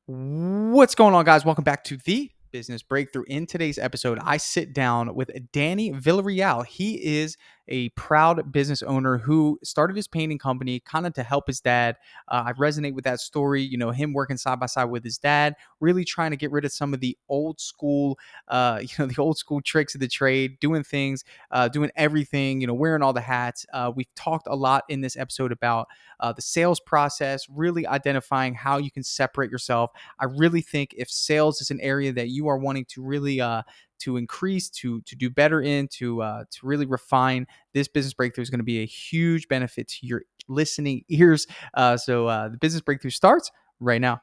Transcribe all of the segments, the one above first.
What's going on, guys? Welcome back to the Business Breakthrough. In today's episode, I sit down with Danny Villareal. He is a proud business owner who started his painting company kind of to help his dad. I resonate with that story. Him working side by side with his dad, really trying to get rid of some of the old school, the old school tricks of the trade, doing things, doing everything, wearing all the hats. We've talked a lot in this episode about the sales process, really identifying how you can separate yourself. I really think if sales is an area that you are wanting to really to increase, to do better in, to really refine, this business breakthrough is going to be a huge benefit to your listening ears. So the business breakthrough starts right now.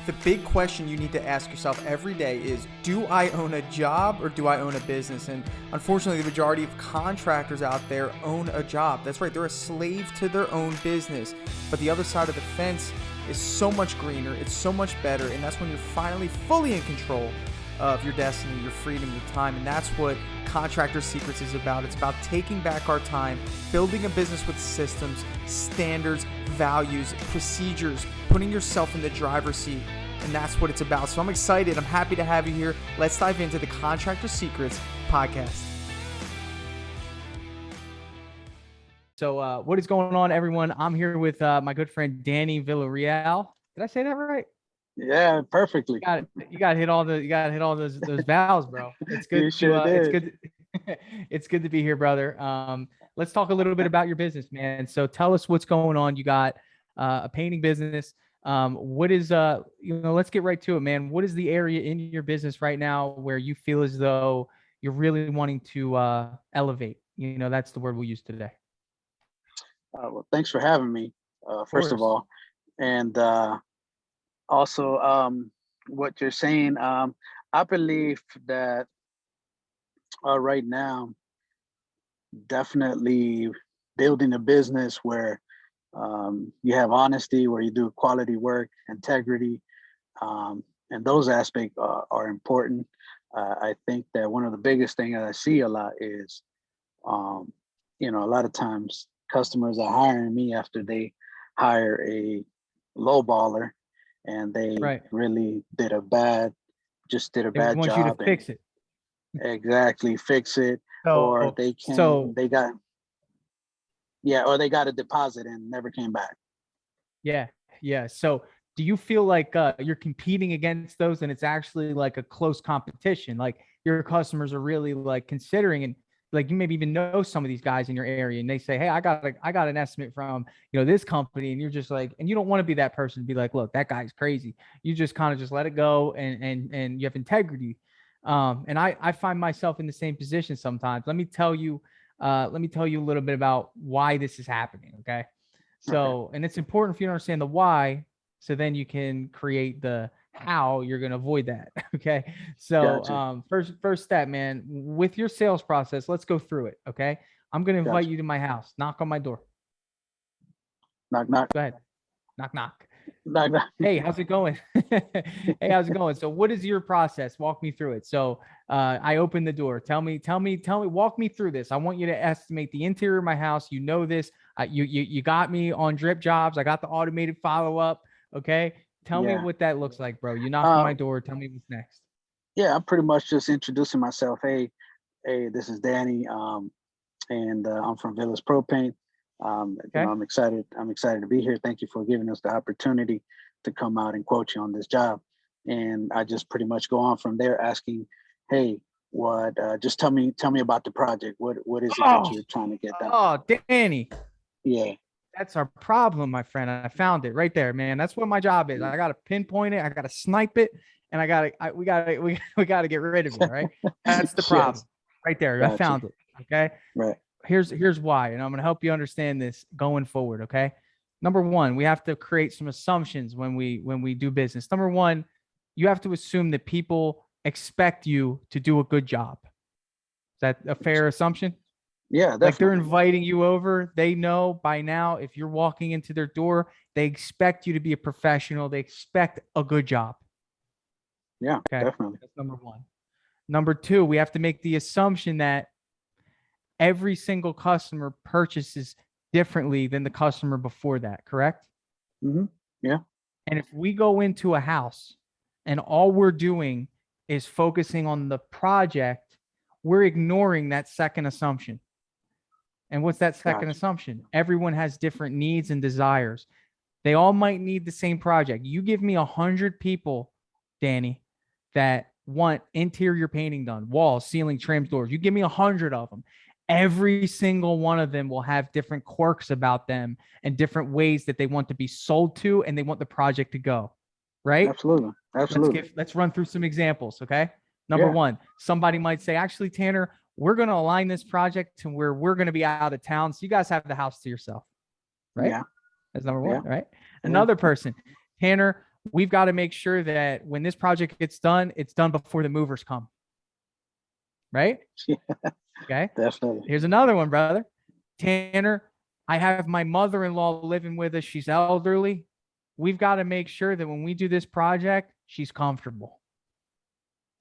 The big question you need to ask yourself every day is, do I own a job or do I own a business? And unfortunately, the majority of contractors out there own a job. That's right, they're a slave to their own business. But the other side of the fence is so much greener, it's so much better, and that's when you're finally fully in control of your destiny, your freedom, your time. And that's what Contractor Secrets is about. It's about taking back our time, building a business with systems, standards, values, procedures, putting yourself in the driver's seat. And that's what it's about. So I'm excited. I'm happy to have you here. Let's dive into the Contractor Secrets podcast. So what is going on, everyone? I'm here with my good friend, Danny Villareal. Did I say that right? Yeah, perfectly. You got to hit all those vowels, bro. It's good. It's good. It's good to be here, brother. Let's talk a little bit about your business, man. So tell us what's going on. You got a painting business. What is let's get right to it, man. What is the area in your business right now where you feel as though you're really wanting to elevate? That's the word we'll use today. Well, thanks for having me, first of all. And also, what you're saying, I believe that right now, definitely building a business where you have honesty, where you do quality work, integrity, and those aspects are important. I think that one of the biggest things that I see a lot is, a lot of times customers are hiring me after they hire a low baller and they really did a bad job. They want you to fix it. Exactly, fix it. Or they got a deposit and never came back. Yeah. So do you feel like you're competing against those and it's actually like a close competition? Like your customers are really like considering, and like you maybe even know some of these guys in your area and they say, hey, I got an estimate from, this company. And you're just like, and you don't want to be that person to be like, look, that guy's crazy. You just kind of just let it go and you have integrity. And I find myself in the same position sometimes. Let me tell you a little bit about why this is happening. Okay. So, and it's important for you to understand the why, so then you can create the how you're going to avoid that. Okay. So, Gotcha. First step, man, with your sales process, let's go through it. Okay. I'm going to invite you to my house, knock on my door. Knock, knock. Go ahead. Knock, knock. Knock, knock. Hey, how's it going? Hey, how's it going? So what is your process? Walk me through it. So I open the door. Tell me, walk me through this. I want you to estimate the interior of my house. You know this. You got me on Dripjobs. I got the automated follow-up. Okay. Tell me what that looks like, bro. You knock on my door. Tell me what's next. Yeah, I'm pretty much just introducing myself. Hey, this is Danny. And I'm from Villas Pro Paint. I'm excited. I'm excited to be here. Thank you for giving us the opportunity to come out and quote you on this job. And I just pretty much go on from there, asking, hey, what? Just tell me about the project. What is it that you're trying to get done? Oh, Danny. Yeah. That's our problem, my friend. I found it right there, man. That's what my job is. I got to pinpoint it. I got to snipe it, and we got to get rid of it. Right. That's the problem right there. Gotcha. I found it. Okay. Right. Here's why, and I'm going to help you understand this going forward. Okay. Number one, we have to create some assumptions when we do business. Number one, you have to assume that people expect you to do a good job. Is that a fair assumption? Yeah, definitely. Like they're inviting you over. They know by now, if you're walking into their door, they expect you to be a professional. They expect a good job. Yeah, definitely. That's number one. Number two, we have to make the assumption that every single customer purchases differently than the customer before that, correct? Mm-hmm. Yeah. And if we go into a house and all we're doing is focusing on the project, we're ignoring that second assumption. And what's that second Gotcha. assumption? Everyone has different needs and desires. They all might need the same project. You give me 100 people, Danny, that want interior painting done, walls, ceiling, trims, doors. You give me 100 of them. Every single one of them will have different quirks about them and different ways that they want to be sold to and they want the project to go. Right? Absolutely. Absolutely. Let's run through some examples. Okay. Number Yeah. one, somebody might say, actually, Tanner, we're going to align this project to where we're going to be out of town. So you guys have the house to yourself. Right? Yeah. That's number Yeah. one, right? Yeah. Another person, Tanner, we've got to make sure that when this project gets done, it's done before the movers come. Right? Yeah. Okay. Definitely. Here's another one, brother. Tanner, I have my mother-in-law living with us. She's elderly. We've got to make sure that when we do this project, she's comfortable.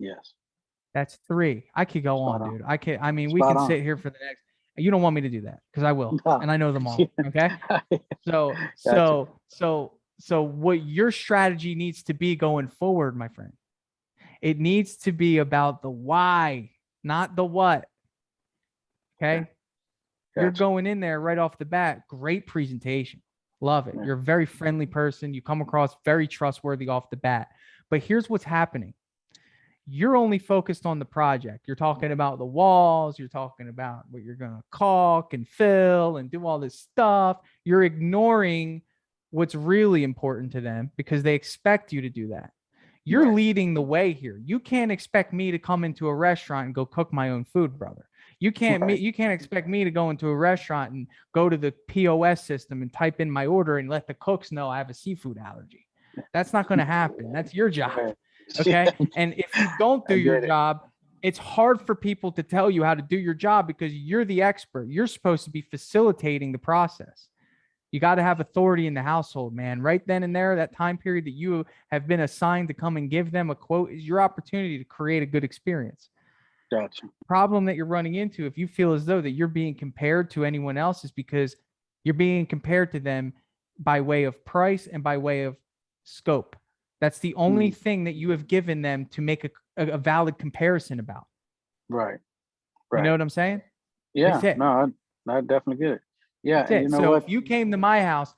Yes. That's three. I could go Spot on, on. dude. I mean, we Spot can on. sit here for the next. You don't want me to do that because I will, No. and I know them all. Okay. So, Gotcha. so what your strategy needs to be going forward, my friend, it needs to be about the why, not the what. Okay. You're Gotcha. going in there right off the bat. Great presentation. Love it. Yeah. You're a very friendly person. You come across very trustworthy off the bat. But here's what's happening. You're only focused on the project. You're talking about the walls. You're talking about what you're going to caulk and fill and do all this stuff. You're ignoring what's really important to them because they expect you to do that. You're Right. leading the way here. You can't expect me to come into a restaurant and go cook my own food, brother. You can't Right. you can't expect me to go into a restaurant and go to the POS system and type in my order and let the cooks know I have a seafood allergy. That's not going to happen. That's your job. Right. Okay. And if you don't do I your get it. job, it's hard for people to tell you how to do your job because you're the expert. You're supposed to be facilitating the process. You got to have authority in the household, man. Right then and there, that time period that you have been assigned to come and give them a quote is your opportunity to create a good experience. Gotcha. Problem that you're running into if you feel as though that you're being compared to anyone else is because you're being compared to them by way of price and by way of scope. That's the only thing that you have given them to make a valid comparison about. Right. You know Right. what I'm saying? Yeah. That's it. No, I definitely get it. Yeah. That's And it. you know So what? if you came to my house,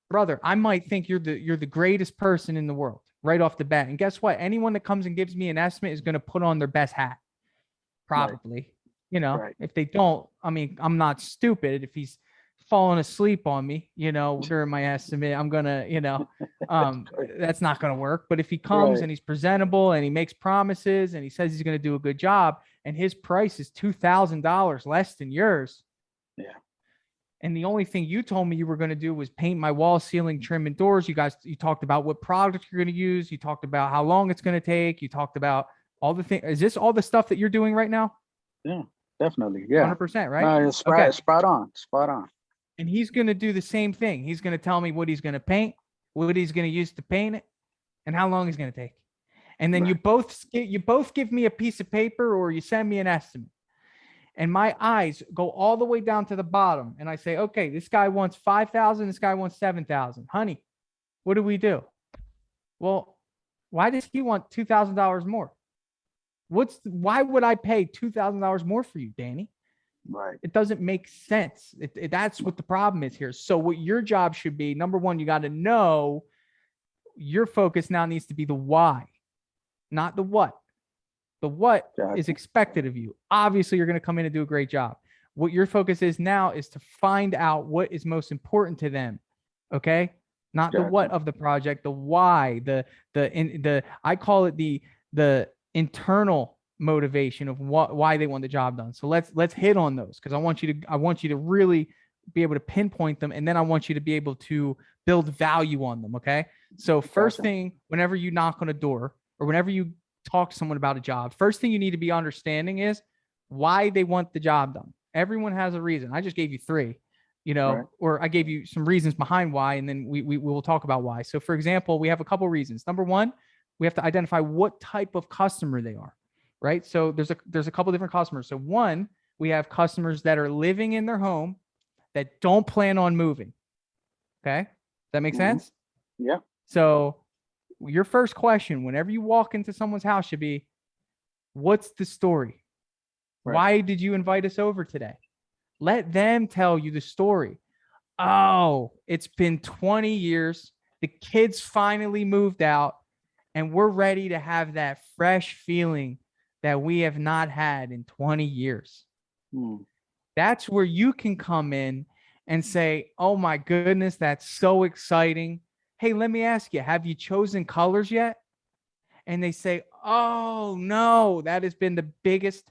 brother, I might think you're the greatest person in the world right off the bat. And guess what? Anyone that comes and gives me an estimate is going to put on their best hat. Right. Probably. You know, Right. if they don't, I mean, I'm not stupid. If he's falling asleep on me, you know, during my estimate, I'm gonna, you know, that's not gonna work. But if he comes Right. and he's presentable and he makes promises and he says he's gonna do a good job and his price is $2,000 less than yours. Yeah. And the only thing you told me you were going to do was paint my wall, ceiling, trim, and doors. You talked about what product you're going to use. You talked about how long it's going to take. You talked about all the things. Is this all the stuff that you're doing right now? Yeah. Definitely. Yeah. 100%, right? No, it's Okay. spot on. Spot on. And he's going to do the same thing. He's going to tell me what he's going to paint, what he's going to use to paint it, and how long it's going to take. And then Right. you both give me a piece of paper or you send me an estimate. And my eyes go all the way down to the bottom. And I say, okay, this guy wants 5,000. This guy wants 7,000. Honey, what do we do? Well, why does he want $2,000 more? Why would I pay $2,000 more for you, Danny? Right. It doesn't make sense. That's what the problem is here. So what your job should be, number one, you got to know your focus now needs to be the why, not the what. The what is expected of you. Obviously, you're going to come in and do a great job. What your focus is now is to find out what is most important to them. Okay. Not the what of the project, the why, I call it the internal motivation of why they want the job done. So let's hit on those because I want you to really be able to pinpoint them. And then I want you to be able to build value on them. Okay. So first thing, whenever you knock on a door or whenever you talk to someone about a job, first thing you need to be understanding is why they want the job done. Everyone has a reason. I just gave you three, or I gave you some reasons behind why, and then we will talk about why. So for example, we have a couple reasons. Number one, we have to identify what type of customer they are, right? So there's a couple different customers. So one, we have customers that are living in their home that don't plan on moving. Okay. Does that make sense? Yeah. So your first question, whenever you walk into someone's house, should be, what's the story? Right. Why did you invite us over today? Let them tell you the story. Oh, it's been 20 years. The kids finally moved out, and we're ready to have that fresh feeling that we have not had in 20 years. Mm. That's where you can come in and say, oh my goodness, that's so exciting. Hey, let me ask you, have you chosen colors yet? And they say, oh no, that has been the biggest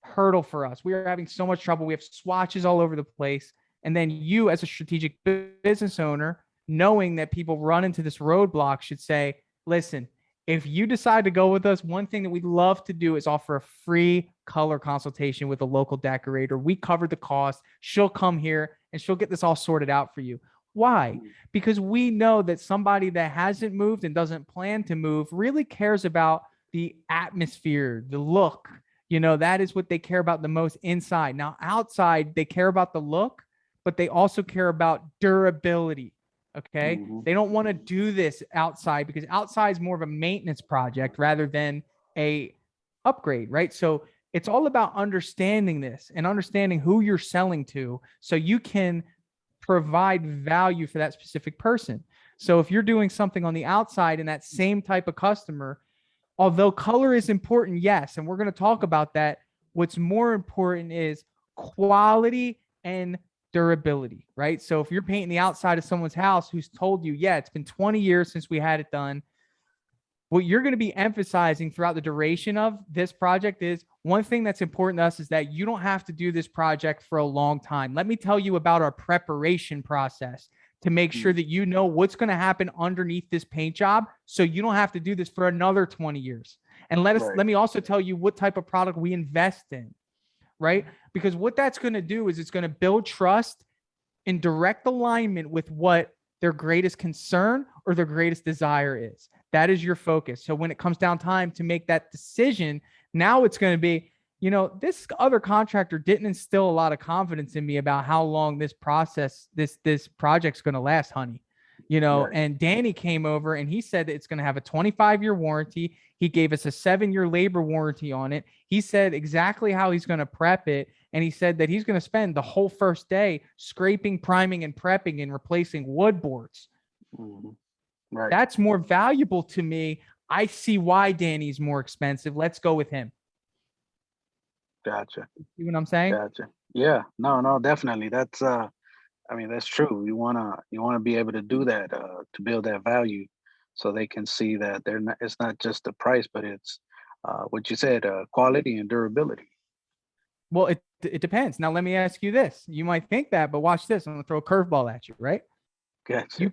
hurdle for us. We are having so much trouble. We have swatches all over the place. And then you, as a strategic business owner, knowing that people run into this roadblock, should say, listen, if you decide to go with us, one thing that we love to do is offer a free color consultation with a local decorator. We cover the cost. She'll come here and she'll get this all sorted out for you. Why? Mm. Because we know that somebody that hasn't moved and doesn't plan to move really cares about the atmosphere, the look. That is what they care about the most inside. Now, outside, they care about the look, but they also care about durability. Okay. Mm-hmm. They don't want to do this outside because outside is more of a maintenance project rather than a upgrade, right? So it's all about understanding this and understanding who you're selling to so you can provide value for that specific person. So if you're doing something on the outside and that same type of customer, although color is important, yes, and we're going to talk about that, what's more important is quality and durability, right? So if you're painting the outside of someone's house who's told you, yeah, it's been 20 years since we had it done, what you're going to be emphasizing throughout the duration of this project is one thing that's important to us is that you don't have to do this project for a long time. Let me tell you about our preparation process to make sure that you know what's going to happen underneath this paint job so you don't have to do this for another 20 years. And let me also tell you what type of product we invest in, right? Because what that's going to do is it's going to build trust in direct alignment with what their greatest concern or their greatest desire is. That is your focus. So when it comes down time to make that decision, now it's going to be, this other contractor didn't instill a lot of confidence in me about how long this project's going to last, honey. Right. And Danny came over and he said that it's going to have a 25-year warranty. He gave us a 7-year labor warranty on it. He said exactly how he's going to prep it. And he said that he's going to spend the whole first day scraping, priming, and prepping and replacing wood boards. Mm-hmm. Right. That's more valuable to me. I see why Danny's more expensive. Let's go with him. Gotcha. See what I'm saying? Gotcha. Yeah. No, definitely. That's that's true. You wanna be able to do that, to build that value so they can see that it's not just the price, but it's what you said, quality and durability. Well, it depends. Now, let me ask you this. You might think that, but watch this. I'm going to throw a curveball at you, right? Gotcha.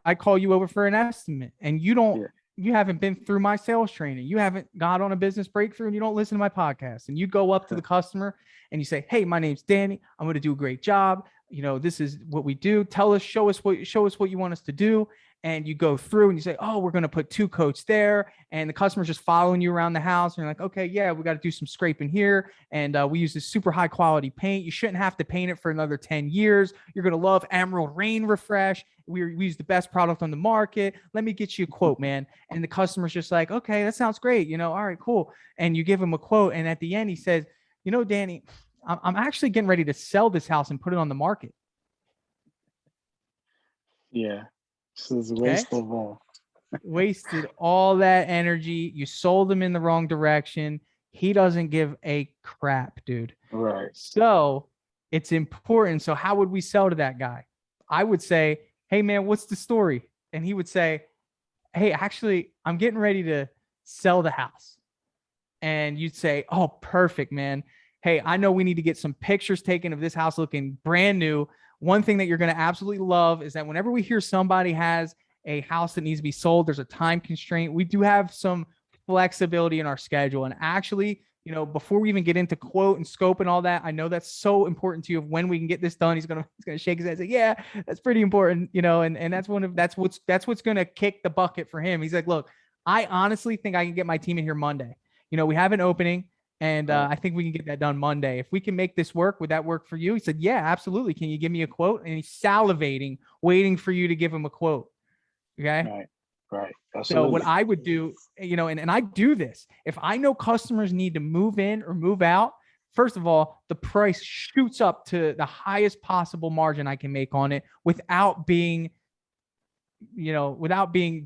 I call you over for an estimate and Yeah. you haven't been through my sales training. You haven't got on a business breakthrough and you don't listen to my podcast. And you go up to the customer and you say, hey, my name's Danny. I'm going to do a great job. This is what we do. Show us what you want us to do. And you go through and you say, oh, we're going to put 2 coats there. And the customer's just following you around the house. And you're like, okay, yeah, we got to do some scraping here. And we use this super high quality paint. You shouldn't have to paint it for another 10 years. You're going to love Emerald Rain Refresh. We use the best product on the market. Let me get you a quote, man. And the customer's just like, okay, that sounds great. All right, cool. And you give him a quote. And at the end, he says, Danny, I'm actually getting ready to sell this house and put it on the market. Yeah. This is a Okay. waste of Wasted all that energy. You sold him in the wrong direction. He doesn't give a crap, dude. right. So it's important. So how would we sell to that guy? I would say, hey, man, what's the story? And he would say, hey, actually, I'm getting ready to sell the house. And you'd say, oh, perfect, man. Hey, I know we need to get some pictures taken of this house looking brand new. One thing that you're going to absolutely love is that whenever we hear somebody has a house that needs to be sold, there's a time constraint. We do have some flexibility in our schedule. And actually, before we even get into quote and scope and all that, I know that's so important to you of when we can get this done. He's gonna shake his head and say, yeah, that's pretty important, and that's what's gonna kick the bucket for him. He's like, look, I honestly think I can get my team in here Monday. We have an opening. And I think we can get that done Monday. If we can make this work, would that work for you? He said, yeah, absolutely. Can you give me a quote? And he's salivating, waiting for you to give him a quote. Okay. Right. Right. So what Absolutely. I would do, and I do this, if I know customers need to move in or move out, first of all, the price shoots up to the highest possible margin I can make on it without being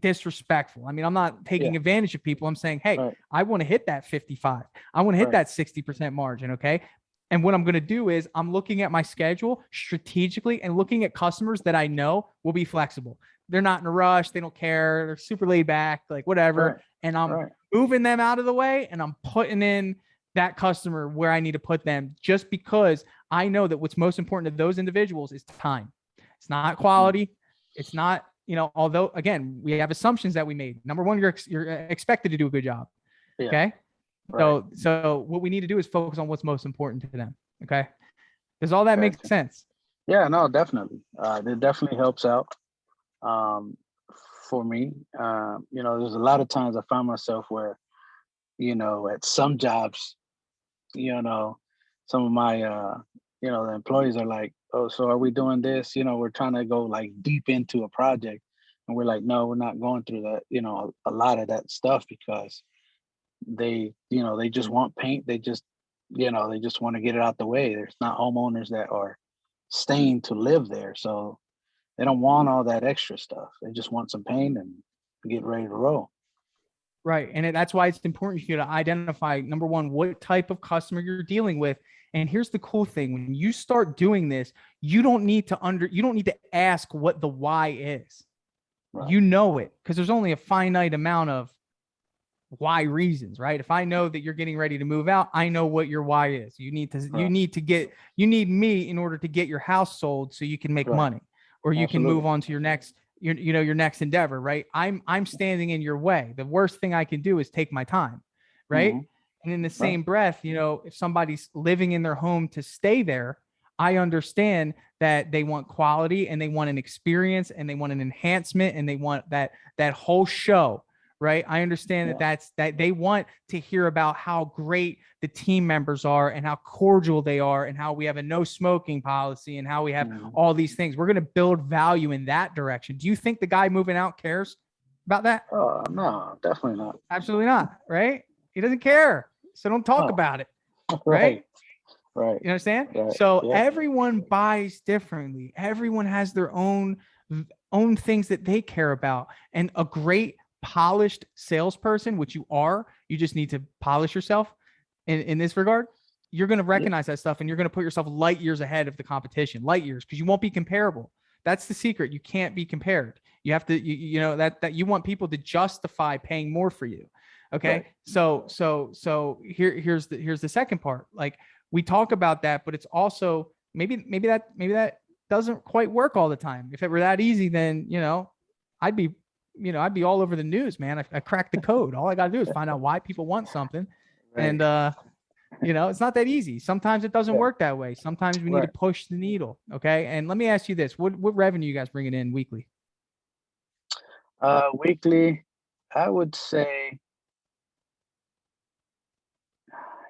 disrespectful. I mean, I'm not Yeah. taking advantage of people. I'm saying, hey, Right. I want to hit that 55. I want to hit Right. that 60% margin. Okay. And what I'm going to do is I'm looking at my schedule strategically and looking at customers that I know will be flexible. They're not in a rush. They don't care. They're super laid back, like Right. whatever. And I'm Right. moving them out of the way and I'm putting in that customer where I need to put them just because I know that what's most important to those individuals is time. It's not Mm. quality. It's not, although again, we have assumptions that we made. Number one, you're expected to do a good job. Yeah. Okay. Right. So what we need to do is focus on what's most important to them. Okay. Does all that make Gotcha. sense? Yeah. No, definitely. It definitely helps out. Um, for me, there's a lot of times I find myself where, at some jobs, you know, some of my, the employees are like, oh, so are we doing this? We're trying to go like deep into a project. And we're like, no, we're not going through that, a lot of that stuff because they just want paint. They just want to get it out the way. There's not homeowners that are staying to live there. So they don't want all that extra stuff. They just want some paint and get ready to roll. Right. And that's why it's important for you to identify, number one, what type of customer you're dealing with. And here's the cool thing. When you start doing this, you don't need to ask what the why is. Right. You know it because there's only a finite amount of why reasons, right? If I know that you're getting ready to move out, I know what your why is. You Right. need me in order to get your house sold so you can make Right. money or you can move Absolutely. on to your next endeavor, right? I'm standing in your way. The worst thing I can do is take my time, right? Hmm. And in the Right. same breath, if somebody's living in their home to stay there, I understand that they want quality and they want an experience and they want an enhancement and they want that whole show, right? I understand Yeah. that they want to hear about how great the team members are and how cordial they are and how we have a no smoking policy and how we have Hmm. all these things. We're going to build value in that direction. Do you think the guy moving out cares about that? Oh no, definitely not. Absolutely not, right? He doesn't care. So don't talk Oh, about it, right. right? Right. You understand? Right. So Yeah. everyone buys differently. Everyone has their own things that they care about. And a great polished salesperson, which you are, you just need to polish yourself in this regard. You're going to Yeah. recognize that stuff and you're going to put yourself light years ahead of the competition, light years, because you won't be comparable. That's the secret. You can't be compared. You have to, that you want people to justify paying more for you. Okay. Right. Here's the second part. Like we talk about that, but it's also maybe that doesn't quite work all the time. If it were that easy, then I'd be I'd be all over the news, man. I cracked the code. All I got to do is find out why people want something, Right. and it's not that easy. Sometimes it doesn't Yeah. work that way. Sometimes we need to Right. push the needle. Okay, and let me ask you this: what revenue you guys bringing in weekly? Weekly, I would say,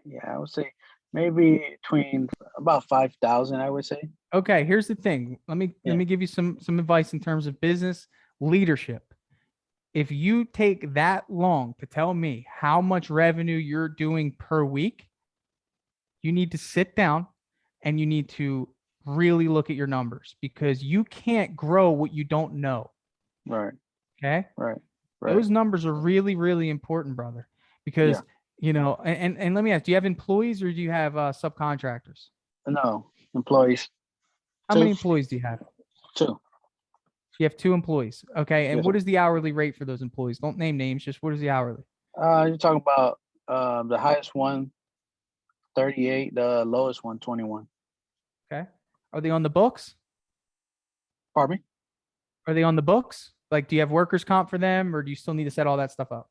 yeah, I would say maybe between about 5,000. I would say. Okay, here's the thing. Let Yeah. me give you some advice in terms of business leadership. If you take that long to tell me how much revenue you're doing per week, you need to sit down and you need to really look at your numbers because you can't grow what you don't know. Right. Okay. Right. Right. Those numbers are really, really important, brother, Yeah. because, and let me ask, do you have employees or do you have subcontractors? No employees. How Two. many employees do you have? Two. You have two employees. Okay. And Yes, what sir. is the hourly rate for those employees? Don't name names. Just what is the hourly? You're talking about the highest one, 38. The lowest one, 21. Okay. Are they on the books? Pardon me? Are they on the books? Like, do you have workers' comp for them or do you still need to set all that stuff up?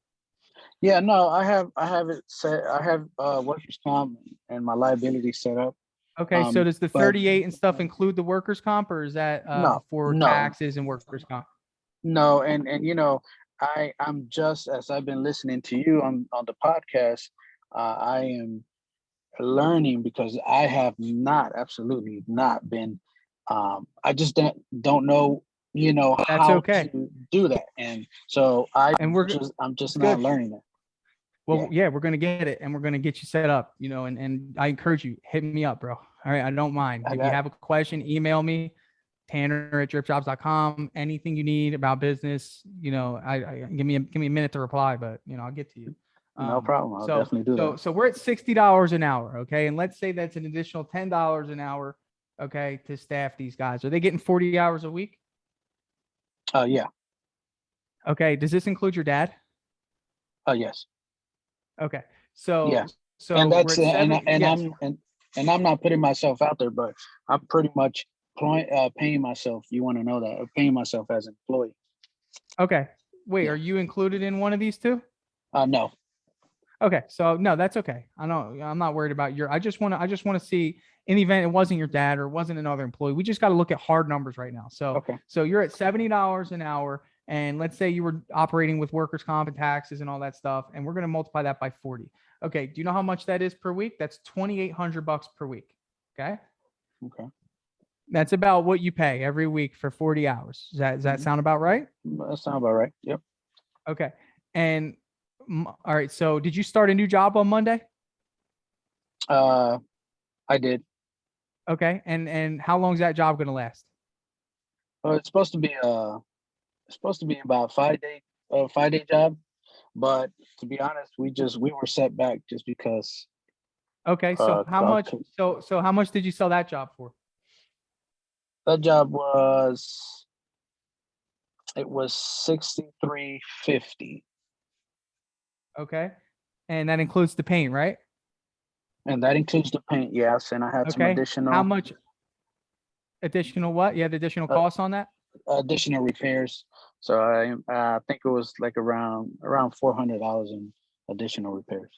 Yeah, no, I have it set. I have workers comp and my liability set up. Okay, so does the But 38 and stuff include the workers' comp, or is that no, before no, taxes and workers' comp? no, and I'm just as I've been listening to you on the podcast, I am learning because I have not absolutely not been. I just don't know. you know, That's how okay. to do that. And so And I'm just it's not good. learning that. Well, Yeah, yeah, we're gonna get it, and we're gonna get you set up, and I encourage you, hit me up, bro. All right, I don't mind. I If you got have a question, email me, Tanner@dripjobs.com. Anything you need about business, I give me a minute to reply, but I'll get to you. no problem. I'll So definitely do that. so so we're at $60 an hour, okay, and let's say that's an additional $10 an hour, okay, to staff these guys. Are they getting 40 hours a week? Yeah. Okay, does this include your dad? Yes. Okay, so Yes. And so we're that's at seven. Yes. and I'm not putting myself out there, but I'm pretty much paying myself. You want to know that? I'm paying myself as an employee. Okay. Wait, Yeah. are you included in one of these two? No. Okay. So no, that's okay. I know I'm not worried about your I just want to see in the event it wasn't your dad or it wasn't another employee. We just got to look at hard numbers right now. So Okay. so you're at $70 an hour. And let's say you were operating with workers' comp and taxes and all that stuff, and we're going to multiply that by 40. Okay. Do you know how much that is per week? That's $2,800 per week. Okay. Okay. That's about what you pay every week for 40 hours. Does that sound about right? That sounds about right. Yep. Okay. And all right. So did you start a new job on Monday? Uh, I did. Okay. And how long is that job going to last? It's supposed to be about 5 day 5 day job, but to be honest, we were set back just because Okay. So how uh, much? So how much did you sell that job for? that job was it was 63.50, Okay. And that includes the paint, right? and that includes the paint. Yes, and I had some Okay. How much additional what? You had additional uh, costs on that additional repairs. So I think it was like around $400 in additional repairs.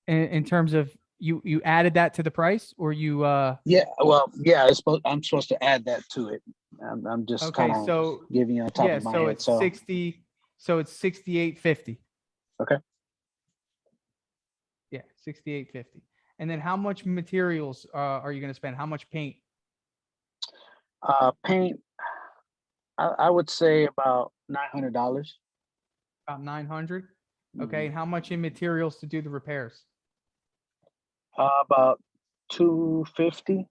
in terms of you added that to the price or you Yeah, well, yeah, I'm supposed to add that to it. I'm just kind okay, of so giving you on top yeah, of my so head. it's So 60, so it's 68.50. okay, Yeah, 68.50. And then how much materials are you going to spend? How much paint? paint. I would say about $900. About 900. Hmm. Okay, and how much in materials to do the repairs? About 250.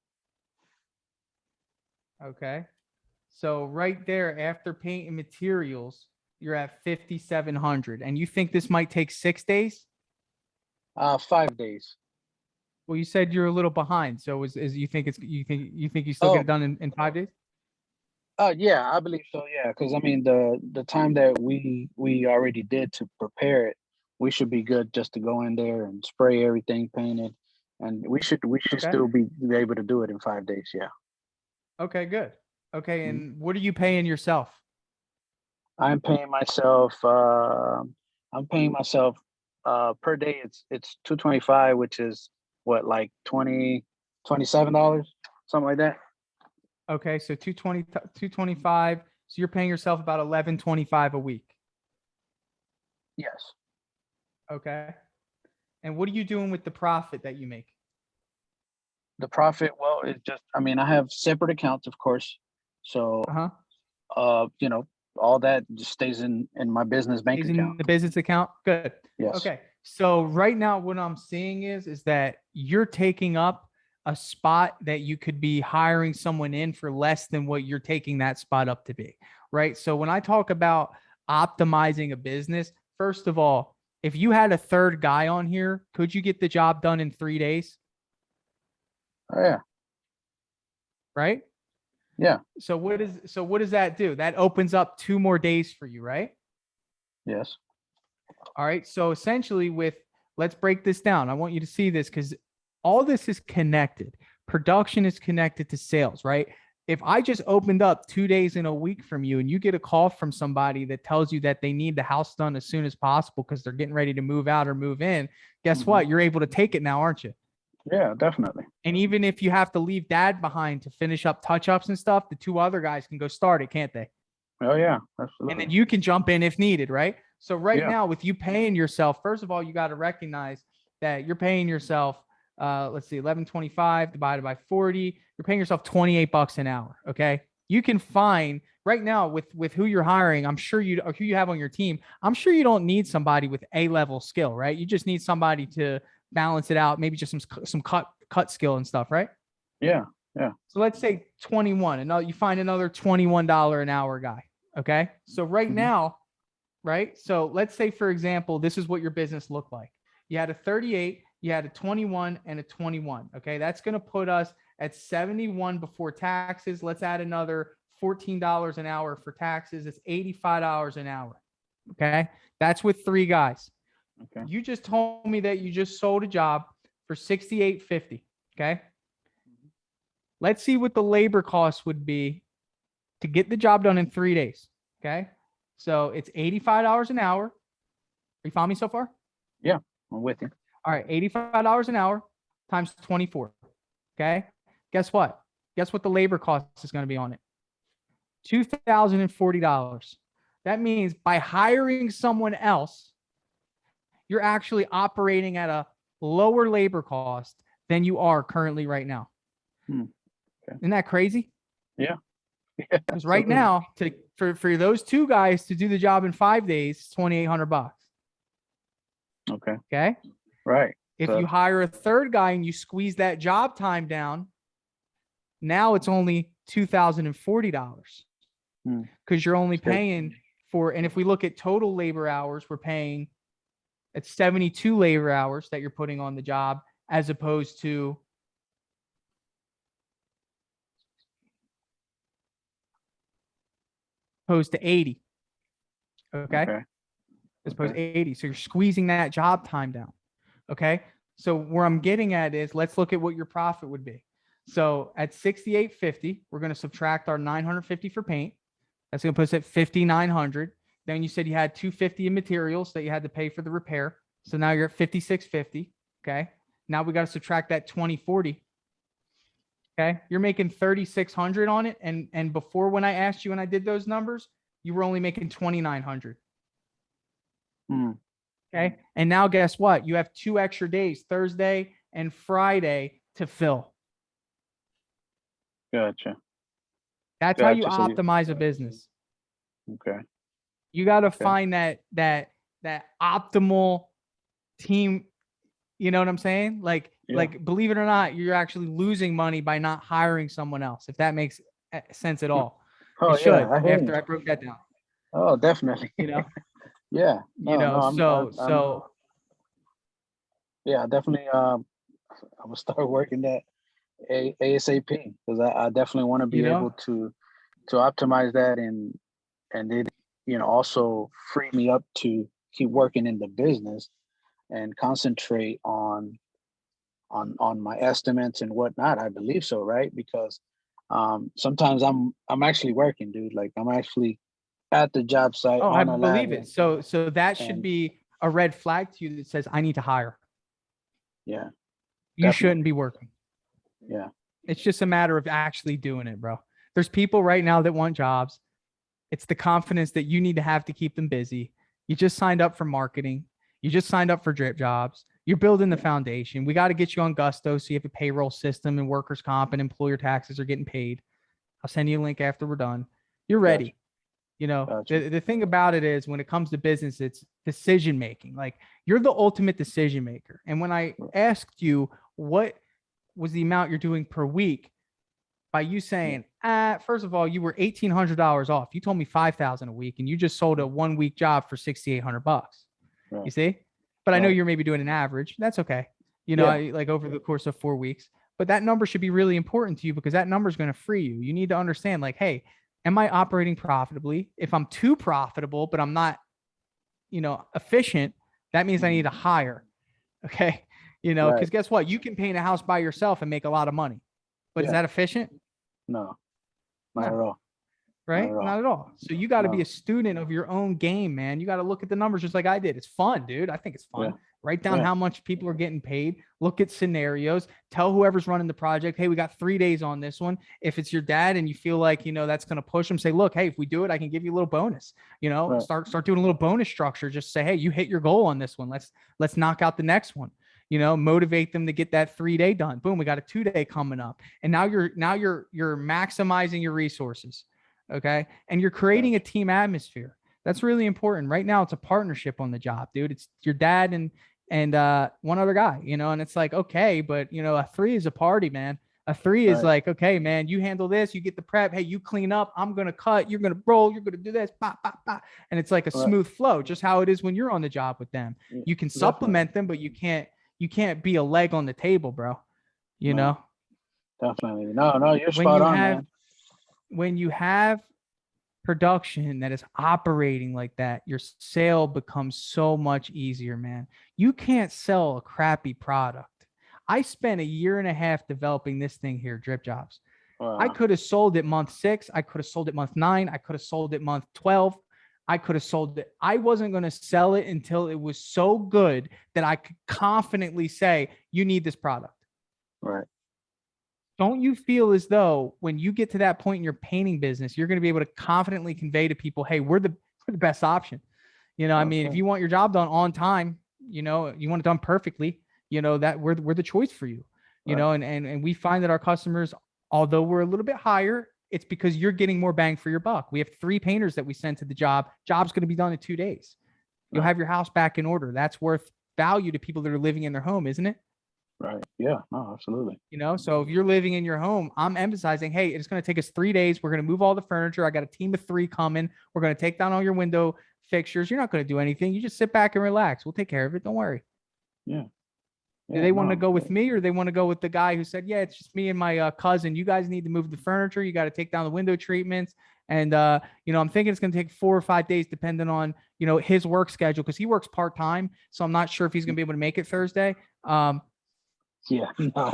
Okay. So right there after paint and materials, you're at 5,700. And you think this might take 6 days? 5 days. Well, you said you're a little behind. So is you think you still get it Oh, done in 5 days? yeah, I believe so. Yeah, because I mean the time that we already did to prepare it, we should be good just to go in there and spray everything, paint it, and we should Okay. still be able to do it in 5 days. Yeah. Okay, good. Okay, Mhm. and what are you paying yourself? I'm paying myself. I'm paying myself per day. It's 225, which is what, like 27 dollars, something like that. Okay, so 220, 225. So you're paying yourself about 11.25 a week. Yes. Okay. And what are you doing with the profit that you make? The profit, well, it's just, I mean, I have separate accounts, of course. So, Uh-huh. you know, all that just stays in my business bank Is account. in the business account. Good. Yes. Okay. So right now, what I'm seeing is that you're taking up a spot that you could be hiring someone in for less than what you're taking that spot up to be. Right. So when I talk about optimizing a business, first of all, if you had a third guy on here, could you get the job done in 3 days? Oh yeah. Right. Yeah. So what does that do? That opens up 2 more days for you, right? Yes. All right. So essentially, let's break this down. I want you to see this because all this is connected. Production is connected to sales, right? If I just opened up 2 days in a week from you and you get a call from somebody that tells you that they need the house done as soon as possible because they're getting ready to move out or move in, guess Hmm. what? You're able to take it now, aren't you? Yeah, definitely. And even if you have to leave dad behind to finish up touch ups and stuff, the two other guys can go start it, can't they? Oh yeah, And absolutely. then you can jump in if needed, right? So right Yeah. now, with you paying yourself, first of all, you got to recognize that you're paying yourself. Let's see, 11.25 divided by 40. You're paying yourself $28 an hour. Okay, You can find right now with who you're hiring. I'm sure you, or who you have on your team. I'm sure you don't need somebody with A-level skill, right? You just need somebody to balance it out. Maybe just some cut skill and stuff, right? Yeah. Yeah. So let's say 21, and you find another $21 an hour guy. Okay. So right Hmm. now, right? So let's say, for example, this is what your business looked like. You had a 38, you had a 21, and a 21. Okay. That's going to put us at 71 before taxes. Let's add another $14 an hour for taxes. It's $85 an hour. Okay. That's with 3 guys. Okay. You just told me that you just sold a job for $68.50. Okay. Let's see what the labor costs would be to get the job done in 3 days. Okay. So it's $85 an hour. Are you following me so far? Yeah, I'm with you. All right. $85 an hour times 24. Okay. Guess what? Guess what the labor cost is going to be on it? $2,040. That means by hiring someone else, you're actually operating at a lower labor cost than you are currently right now. Okay. Isn't that crazy? Yeah. Because right now, for those 2 guys to do the job in 5 days, $2,800. Okay. Okay. Right. If you hire a 3rd guy and you squeeze that job time down, now it's only $2,040 because you're only paying for, and if we look at total labor hours, we're paying at 72 labor hours that you're putting on the job as opposed to opposed to 80. Okay. As opposed to 80. So you're squeezing that job time down. Okay. So where I'm getting at is, let's look at what your profit would be. So at $68.50, we're going to subtract our $950 for paint. That's going to put us at $5,900. Then you said you had $250 in materials that you had to pay for the repair. So now you're at $56.50. Okay. Now we got to subtract that $20.40. Okay. You're making $3,600 on it. And before, when I asked you, when I did those numbers, you were only making $2,900. Okay. And now guess what? You have 2 extra days, Thursday and Friday, to fill. Gotcha. That's how you optimize a business. Okay. You got to find that optimal team. You know what I'm saying? Like, believe it or not, you're actually losing money by not hiring someone else, if that makes sense at all. Oh, it should, after I broke that down. Oh, definitely. Yeah. No, yeah, definitely. I'm gonna start working that ASAP, because I definitely want to be able to optimize that, and it also free me up to keep working in the business and concentrate on my estimates and whatnot. I believe so, right? Because sometimes I'm actually working, dude. Like, I'm actually at the job site. Oh, I believe it. So that should be a red flag to you that says, I need to hire. Yeah. You definitely shouldn't be working. Yeah. It's just a matter of actually doing it, bro. There's people right now that want jobs. It's the confidence that you need to have to keep them busy. You just signed up for marketing. You just signed up for Dripjobs. You're building the foundation. We got to get you on Gusto so you have a payroll system, and workers' comp and employer taxes are getting paid. I'll send you a link after we're done. You're ready. Gotcha. The thing about it is, when it comes to business, it's decision making. Like, you're the ultimate decision maker. And when I asked you what was the amount you're doing per week, by you saying, first of all, you were $1,800 off. You told me $5,000 a week, and you just sold a 1 week job for $6,800. Right. You see? But I know you're maybe doing an average. That's okay. Like over the course of 4 weeks. But that number should be really important to you, because that number is going to free you. You need to understand, like, hey, am I operating profitably? If I'm too profitable, but I'm not, efficient, that means I need to hire. Okay. Because guess what? You can paint a house by yourself and make a lot of money. But is that efficient? No, not at all. Right? Not at all. So you got to be a student of your own game, man. You got to look at the numbers just like I did. It's fun, dude. I think it's fun. Yeah. Write down how much people are getting paid. Look at scenarios. Tell whoever's running the project, hey, we got 3 days on this one. If it's your dad and you feel like, that's going to push them, say, look, hey, if we do it, I can give you a little bonus. Start doing a little bonus structure. Just say, hey, you hit your goal on this one. Let's knock out the next one. motivate them to get that 3-day done. Boom, we got a 2-day coming up. And now you're maximizing your resources. Okay. And you're creating a team atmosphere. That's really important. Right now, it's a partnership on the job, dude. It's your dad and one other guy, and it's like, okay, but a 3 is a party, man. A 3 is like, okay, man, you handle this, you get the prep. Hey, you clean up. I'm going to cut. You're going to roll. You're going to do this. Bah, bah, bah. And it's like a smooth flow, just how it is when you're on the job with them. You can supplement them, but you can't be a leg on the table, bro. Definitely. No, you're spot on, man. When you have production that is operating like that, your sale becomes so much easier, man. You can't sell a crappy product. I spent 1.5 years developing this thing here, Dripjobs. Wow. I could have sold it month 6. I could have sold it month 9. I could have sold it month 12. I could have sold it. I wasn't going to sell it until it was so good that I could confidently say, you need this product. Right. Don't you feel as though when you get to that point in your painting business, you're going to be able to confidently convey to people, hey, we're the best option. I mean, if you want your job done on time, you want it done perfectly, that we're the choice for you, and we find that our customers, although we're a little bit higher, it's because you're getting more bang for your buck. We have 3 painters that we send to the job. Job's going to be done in 2 days. You'll have your house back in order. That's worth value to people that are living in their home, isn't it? Right. Yeah. No, absolutely. So if you're living in your home, I'm emphasizing, hey, it's going to take us 3 days. We're going to move all the furniture. I got a team of 3 coming. We're going to take down all your window fixtures. You're not going to do anything. You just sit back and relax. We'll take care of it. Don't worry. Yeah. Do they want to go with me, or they want to go with the guy who said, yeah, it's just me and my cousin. You guys need to move the furniture. You got to take down the window treatments. And, I'm thinking it's going to take 4 or 5 days, depending on, his work schedule, because he works part-time. So I'm not sure if he's going to be able to make it Thursday. Yeah, no,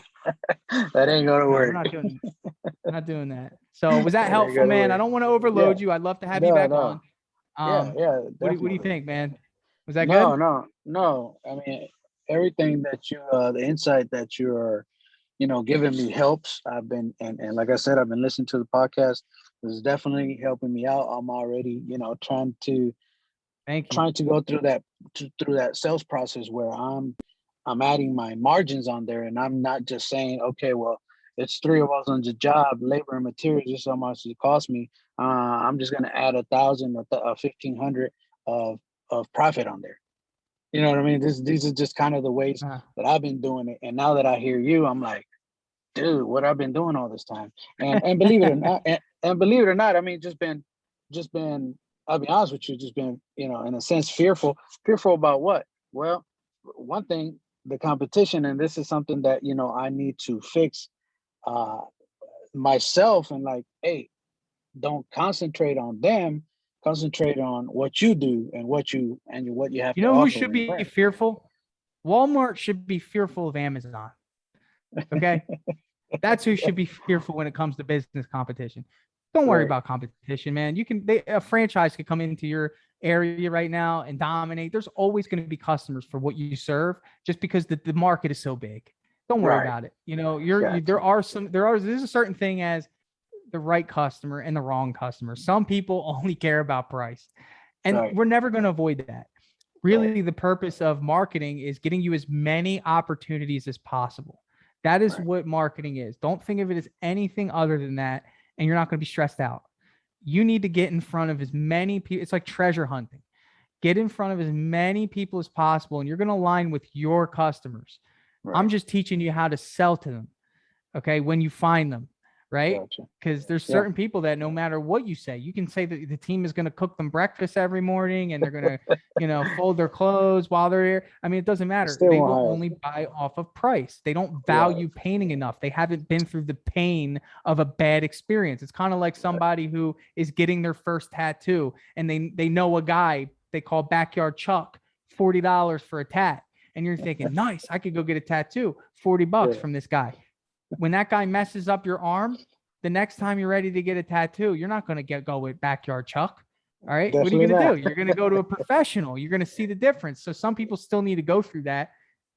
that ain't going to work. We're not doing that. So was that helpful, man? I don't want to overload you. I'd love to have you back on. Yeah. What do you think, man? Was that good? No. I mean, everything that you, the insight that you're, giving me helps. I've been, and like I said, I've been listening to the podcast. This is definitely helping me out. I'm already, trying to go through that sales process where I'm adding my margins on there, and I'm not just saying, okay, well, it's 3 of us on the job, labor and materials, this is how much it costs me. I'm just going to add 1,000 or 1,500 of profit on there. You know what I mean? These are just kind of the ways that I've been doing it. And now that I hear you, I'm like, dude, what I've been doing all this time. And believe it or not, I mean, just been, I'll be honest with you, just been, in a sense, fearful about what? Well, one thing, the competition, and this is something that, I need to fix myself, and like, hey, don't concentrate on them, concentrate on what you do and what you have to offer. Who should be fearful? Walmart should be fearful of Amazon. Okay. That's who should be fearful when it comes to business competition. Don't worry about competition, man. A franchise could come into your area right now and dominate. There's always going to be customers for what you serve, just because the market is so big. Don't worry about it. There's a certain thing as the right customer and the wrong customer. Some people only care about price, and we're never going to avoid that. Really, the purpose of marketing is getting you as many opportunities as possible. That is what marketing is. Don't think of it as anything other than that, and you're not going to be stressed out. You need to get in front of as many people. It's like treasure hunting. Get in front of as many people as possible, and you're going to align with your customers. I'm just teaching you how to sell to them, okay, when you find them, right? Because there's certain people that no matter what you say, you can say that the team is going to cook them breakfast every morning, and they're going to, fold their clothes while they're here. I mean, it doesn't matter. They will only buy off of price. They don't value painting enough. They haven't been through the pain of a bad experience. It's kind of like somebody who is getting their first tattoo, and they know a guy they call Backyard Chuck, $40 for a tat. And you're thinking, nice, I could go get a tattoo, $40 from this guy. When that guy messes up your arm, the next time you're ready to get a tattoo, you're not going to go with Backyard Chuck. All right. Definitely. What are you going to do? You're going to go to a professional. You're going to see the difference. So some people still need to go through that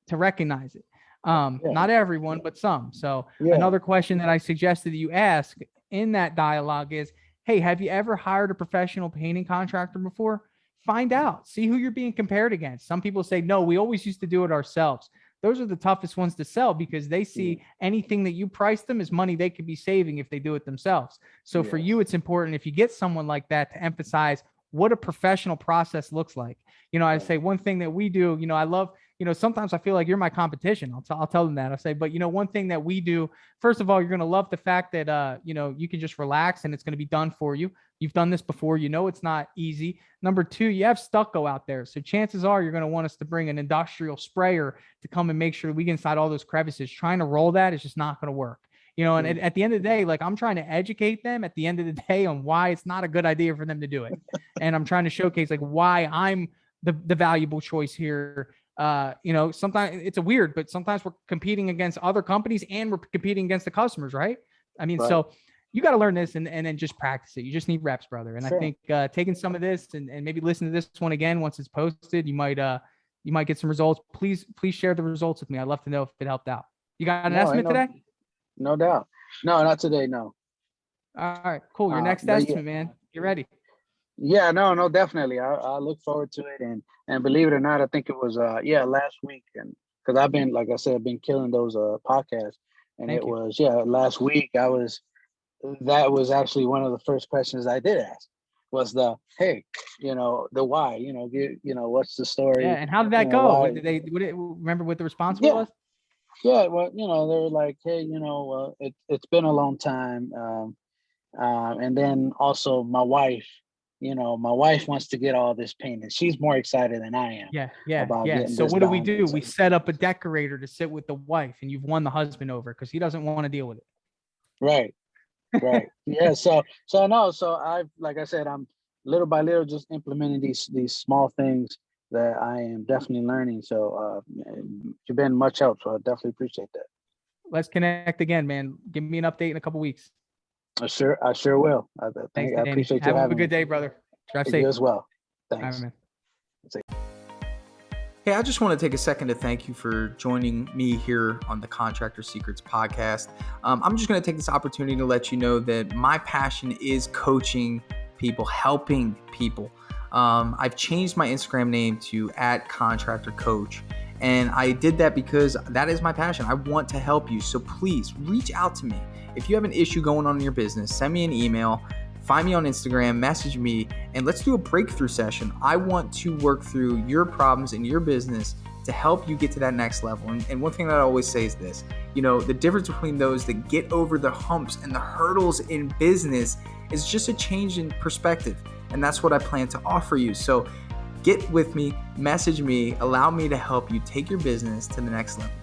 to recognize it. Not everyone, but some. So another question that I suggested that you ask in that dialogue is, hey, have you ever hired a professional painting contractor before? Find out, see who you're being compared against. Some people say, no, we always used to do it ourselves. those are the toughest ones to sell because they see anything that you price them as money they could be saving if they do it themselves. So for you, it's important if you get someone like that to emphasize what a professional process looks like. I say one thing that we do, I love, sometimes I feel like you're my competition. I'll tell them that. I say, but one thing that we do, first of all, you're going to love the fact that, you can just relax and it's going to be done for you. You've done this before, it's not easy. Number two, you have stucco out there. So chances are you're going to want us to bring an industrial sprayer to come and make sure we get inside all those crevices. Trying to roll that is just not going to work. And at the end of the day, like I'm trying to educate them at the end of the day on why it's not a good idea for them to do it. And I'm trying to showcase like why I'm the valuable choice here. Sometimes it's weird, but sometimes we're competing against other companies and we're competing against the customers, right? I mean, so you got to learn this and then just practice it. You just need reps, brother. And I think taking some of this and maybe listen to this one again once it's posted, you might get some results. Please share the results with me. I'd love to know if it helped out. You got an estimate today? No doubt. No, not today. No. All right, cool. Your next estimate, man. You ready? Yeah, no, definitely. I look forward to it, and believe it or not, I think it was last week, and because I've been, like I said, been killing those podcasts, and last week that was actually one of the first questions I did ask was the why, what's the story? Yeah, and how did that go? Remember what the response was? Yeah, well, they were like, hey, it's been a long time. And then also my wife wants to get all this painted. She's more excited than I am. Yeah. So what do? We set up a decorator to sit with the wife and you've won the husband over because he doesn't want to deal with it. Right. Yeah. So I've, like I said, I'm little by little just implementing these small things that I am definitely learning. So you've been much help. So I definitely appreciate that. Let's connect again, man. Give me an update in a couple weeks. I sure will. Thanks, I appreciate you having me. Have a good day, brother. Drive safe. You as well. Thanks. All right, man. Hey, I just want to take a second to thank you for joining me here on the Contractor Secrets podcast. I'm just going to take this opportunity to let you know that my passion is coaching people, helping people. I've changed my Instagram name to @contractorcoach. And I did that because that is my passion. I want to help you. So please reach out to me. If you have an issue going on in your business, send me an email, find me on Instagram, message me, and let's do a breakthrough session. I want to work through your problems in your business to help you get to that next level. And one thing that I always say is this, the difference between those that get over the humps and the hurdles in business is just a change in perspective. And that's what I plan to offer you. So get with me, message me, allow me to help you take your business to the next level.